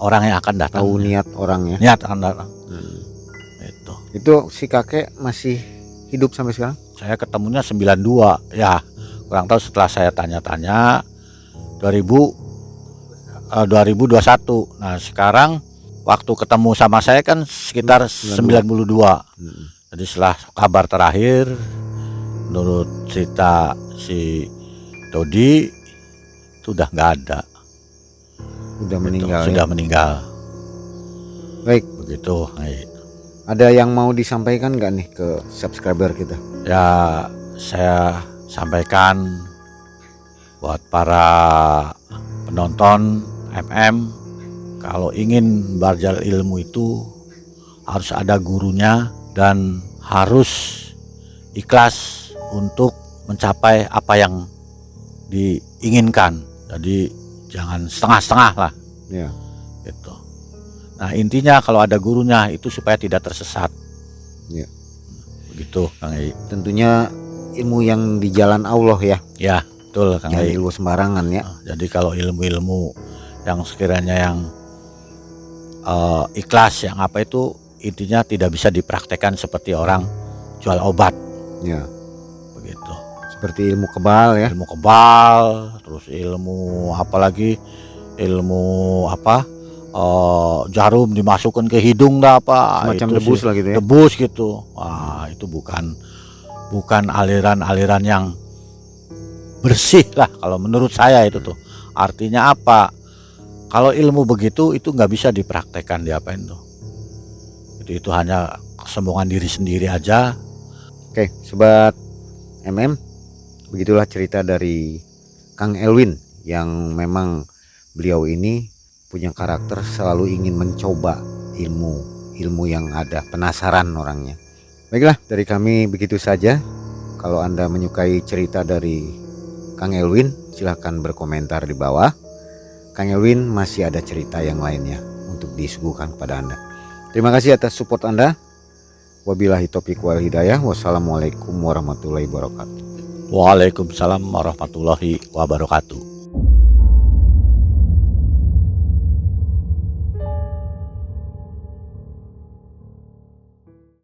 orang yang akan datang. Tahu niat orangnya. Niat akan datang. Itu si kakek masih hidup sampai sekarang? Saya ketemunya 92 ya, kurang tahu. Setelah saya tanya-tanya 2021. Nah sekarang waktu ketemu sama saya kan sekitar 92. Jadi setelah kabar terakhir, menurut cerita si Dodi itu udah nggak ada. Udah Gitu, meninggal. sudah Ya? meninggal. Baik, Begitu. ada yang mau disampaikan nggak nih ke subscriber kita? Ya, saya sampaikan buat para penonton MM, kalau ingin belajar ilmu itu harus ada gurunya dan harus ikhlas untuk mencapai apa yang diinginkan. Jadi jangan setengah-setengah lah Ya. gitu. Nah, intinya kalau ada gurunya itu supaya tidak tersesat. Ya. Begitu Kang Ei. Tentunya ilmu yang di jalan Allah ya. Ya, betul Kang Jangan Ei. ilmu sembarangan ya. Jadi kalau ilmu-ilmu yang sekiranya yang ikhlas, yang apa itu intinya tidak bisa dipraktekkan seperti orang jual obat Ya. begitu. Seperti ilmu kebal ya. Ilmu kebal, terus ilmu apalagi ilmu apa jarum dimasukkan ke hidung dah apa Semacam itu debus sih, lah gitu ya. debus gitu. Wah, itu bukan aliran-aliran yang bersih lah kalau menurut saya itu tuh. Artinya apa? Kalau ilmu begitu itu nggak bisa dipraktekkan, diapain tuh. Itu hanya kesombongan diri sendiri aja. Oke, sobat MM, begitulah cerita dari Kang Elwin yang memang beliau ini punya karakter selalu ingin mencoba ilmu yang ada, penasaran orangnya. Baiklah, dari kami begitu saja. Kalau Anda menyukai cerita dari Kang Elwin, silahkan berkomentar di bawah. Kang Elwin masih ada cerita yang lainnya untuk disuguhkan kepada Anda. Terima kasih atas support Anda. Wabillahi taufiq wal hidayah. Wassalamualaikum warahmatullahi wabarakatuh. Waalaikumsalam warahmatullahi wabarakatuh.